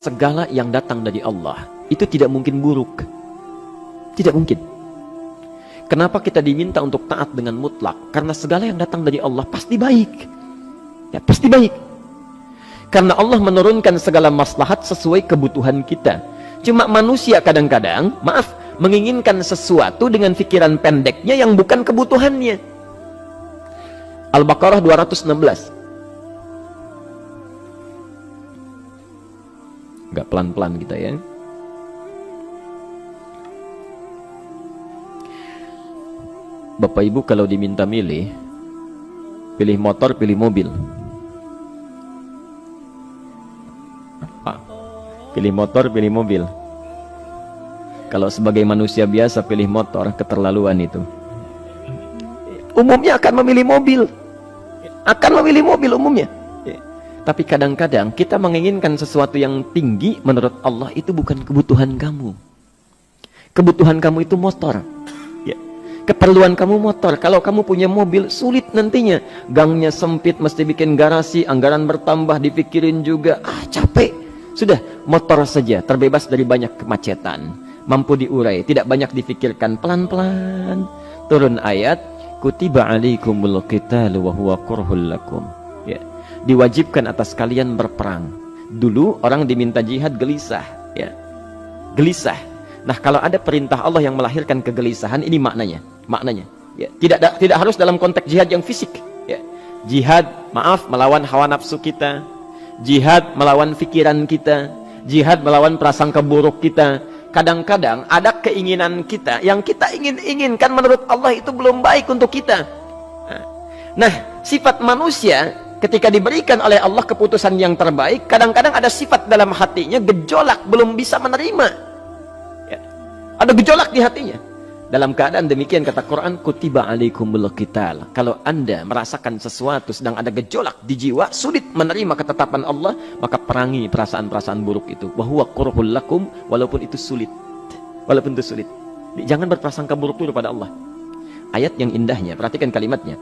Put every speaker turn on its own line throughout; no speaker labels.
segala yang datang dari Allah itu tidak mungkin buruk. Tidak mungkin. Kenapa kita diminta untuk taat dengan mutlak? Karena segala yang datang dari Allah pasti baik. Ya, pasti baik. Karena Allah menurunkan segala maslahat sesuai kebutuhan kita. Cuma manusia kadang-kadang, menginginkan sesuatu dengan pikiran pendeknya yang bukan kebutuhannya. Al-Baqarah 216. Agak pelan-pelan kita ya. Bapak Ibu kalau diminta milih, pilih motor, pilih mobil. Pilih motor, pilih mobil. Kalau sebagai manusia biasa pilih motor, keterlaluan itu. Umumnya akan memilih mobil. Akan memilih mobil umumnya. Tapi kadang-kadang kita menginginkan sesuatu yang tinggi, menurut Allah itu bukan kebutuhan kamu. Kebutuhan kamu itu motor. Ya. Keperluan kamu motor. Kalau kamu punya mobil, sulit nantinya. Gangnya sempit, mesti bikin garasi, anggaran bertambah, dipikirin juga. Capek. Sudah, motor saja, terbebas dari banyak kemacetan. Mampu diurai, tidak banyak difikirkan. Pelan-pelan. Turun ayat, kutiba alaikumul qitalu wa huwa kurhul lakum. Ya. Diwajibkan atas kalian berperang. Dulu orang diminta jihad gelisah, ya. Gelisah. Nah, kalau ada perintah Allah yang melahirkan kegelisahan, ini maknanya. Ya. Tidak harus dalam konteks jihad yang fisik, ya. Jihad, melawan hawa nafsu kita. Jihad melawan pikiran kita. Jihad melawan prasangka buruk kita. Kadang-kadang ada keinginan kita yang kita inginkan menurut Allah itu belum baik untuk kita. Nah, sifat manusia ketika diberikan oleh Allah keputusan yang terbaik, kadang-kadang ada sifat dalam hatinya gejolak, belum bisa menerima. Ya. Ada gejolak di hatinya. Dalam keadaan demikian kata Quran, kutiba alaikumul qital. Kalau Anda merasakan sesuatu sedang ada gejolak di jiwa, sulit menerima ketetapan Allah, maka perangi perasaan-perasaan buruk itu. Wa huwa kurhul lakum, walaupun itu sulit. Walaupun itu sulit. Jangan berprasangka buruk dulu pada Allah. Ayat yang indahnya, perhatikan kalimatnya.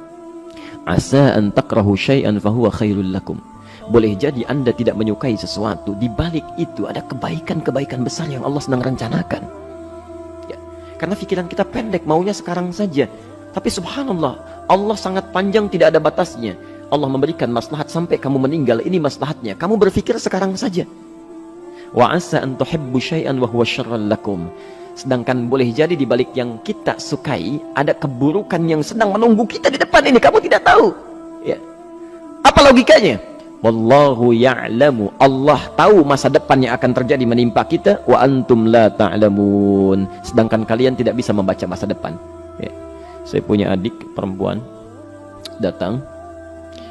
Asa an takrahu syai'an fahuwa khairul lakum. Boleh jadi Anda tidak menyukai sesuatu, di balik itu ada kebaikan-kebaikan besar yang Allah sedang rencanakan. Ya. Karena pikiran kita pendek, maunya sekarang saja. Tapi subhanallah, Allah sangat panjang, tidak ada batasnya. Allah memberikan maslahat sampai kamu meninggal, ini maslahatnya. Kamu berpikir sekarang saja. Wa asa an tuhibbu syai'an wa huwa syarrul lakum. Sedangkan boleh jadi di balik yang kita sukai ada keburukan yang sedang menunggu kita di depan ini, kamu tidak tahu. Ya. Apa logikanya? Wallahu ya'lamu. Allah tahu masa depan yang akan terjadi menimpa kita, wa antum la ta'lamun. Sedangkan kalian tidak bisa membaca masa depan. Ya. Saya punya adik perempuan datang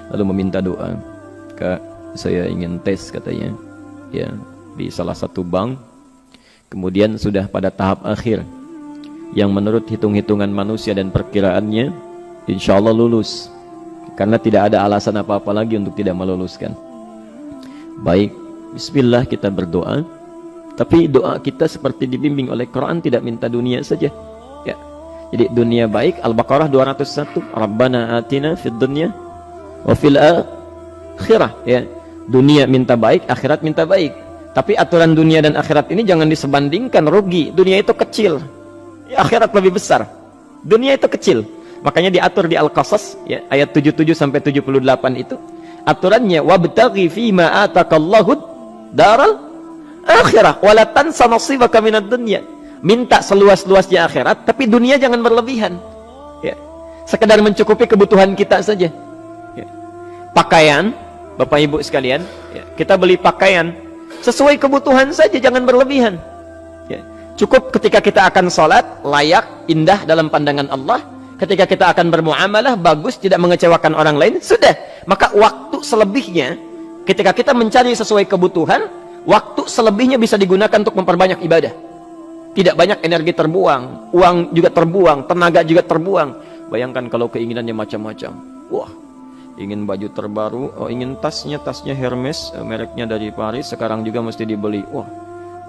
lalu meminta doa. Kak, saya ingin tes katanya. Ya, di salah satu bank. Kemudian sudah pada tahap akhir yang menurut hitung-hitungan manusia dan perkiraannya insya Allah lulus, karena tidak ada alasan apa-apa lagi untuk tidak meluluskan. Baik, bismillah kita berdoa, tapi doa kita seperti dibimbing oleh Quran, tidak minta dunia saja ya. Jadi dunia baik, Al-Baqarah 201, Rabbana atina fid dunya wa fil akhirah ya. Dunia minta baik, akhirat minta baik. Tapi aturan dunia dan akhirat ini jangan disebandingkan, rugi. Dunia itu kecil, ya, akhirat lebih besar. Dunia itu kecil. Makanya diatur di Al-Qasas ya, ayat 77 sampai 78 itu. Aturannya wabtaghi fima atakallahu daral akhirah wa la tansa nasibaka minad dunya. Minta seluas-luasnya akhirat, tapi dunia jangan berlebihan. Ya. Sekedar mencukupi kebutuhan kita saja. Ya. Pakaian, Bapak Ibu sekalian, ya, kita beli pakaian sesuai kebutuhan saja, jangan berlebihan ya. Cukup ketika kita akan sholat, layak, indah dalam pandangan Allah. Ketika kita akan bermuamalah, bagus, tidak mengecewakan orang lain, sudah. Maka waktu selebihnya, ketika kita mencari sesuai kebutuhan, waktu selebihnya bisa digunakan untuk memperbanyak ibadah. Tidak banyak energi terbuang, uang juga terbuang, tenaga juga terbuang. Bayangkan kalau keinginannya macam-macam. Wah, ingin baju terbaru, ingin tasnya Hermes, mereknya dari Paris, sekarang juga mesti dibeli. Wah,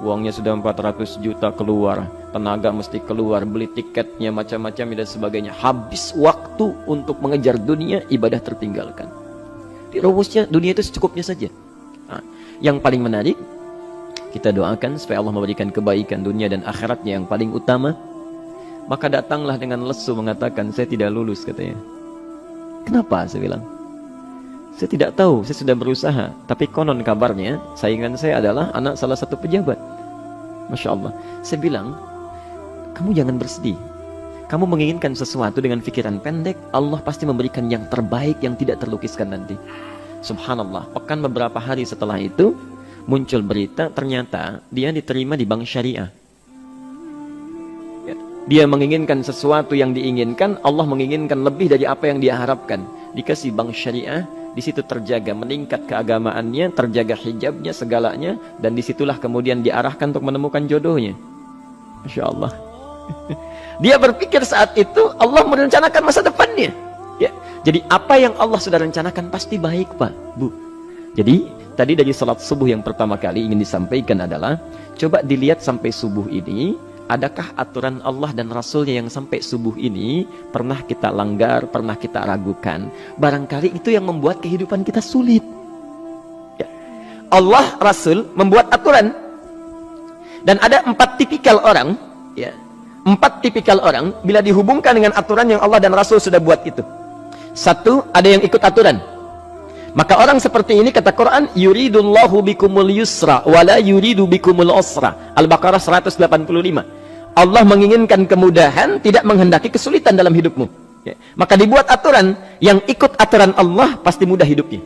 uangnya sudah 400 juta keluar, tenaga mesti keluar, beli tiketnya macam-macam dan sebagainya. Habis waktu untuk mengejar dunia, ibadah tertinggalkan. Di rumusnya dunia itu secukupnya saja. Nah, yang paling menarik, Kita doakan supaya Allah memberikan kebaikan dunia dan akhiratnya yang paling utama. Maka datanglah dengan lesu mengatakan, saya tidak lulus katanya. Kenapa? Saya bilang, saya tidak tahu, saya sudah berusaha. Tapi konon kabarnya, saingan saya adalah anak salah satu pejabat. Masya Allah. Saya bilang, kamu jangan bersedih. Kamu menginginkan sesuatu dengan pikiran pendek, Allah pasti memberikan yang terbaik yang tidak terlukiskan nanti. Subhanallah. Pekan beberapa hari setelah itu, muncul berita, ternyata dia diterima di bank syariah. Dia menginginkan sesuatu yang diinginkan, Allah menginginkan lebih dari apa yang dia harapkan. Dikasih bank syariah, di situ terjaga, meningkat keagamaannya, terjaga hijabnya, segalanya, dan disitulah kemudian diarahkan untuk menemukan jodohnya. Masya Allah. Dia berpikir saat itu Allah merencanakan masa depannya. Ya. Jadi apa yang Allah sudah rencanakan pasti baik, Pak, Bu. Jadi tadi dari salat subuh yang pertama kali ingin disampaikan adalah, coba dilihat sampai subuh ini, adakah aturan Allah dan Rasulnya yang sampai subuh ini pernah kita langgar, pernah kita ragukan. Barangkali itu yang membuat kehidupan kita sulit. Ya. Allah, Rasul membuat aturan. Dan ada 4 tipikal orang, ya, 4 tipikal orang bila dihubungkan dengan aturan yang Allah dan Rasul sudah buat itu. 1, ada yang ikut aturan. Maka orang seperti ini kata Quran, yuridullahu bikumul yusra wala yuridu bikumul usra. Al-Baqarah 185. Allah menginginkan kemudahan, tidak menghendaki kesulitan dalam hidupmu. Ya. Maka dibuat aturan, yang ikut aturan Allah pasti mudah hidupnya.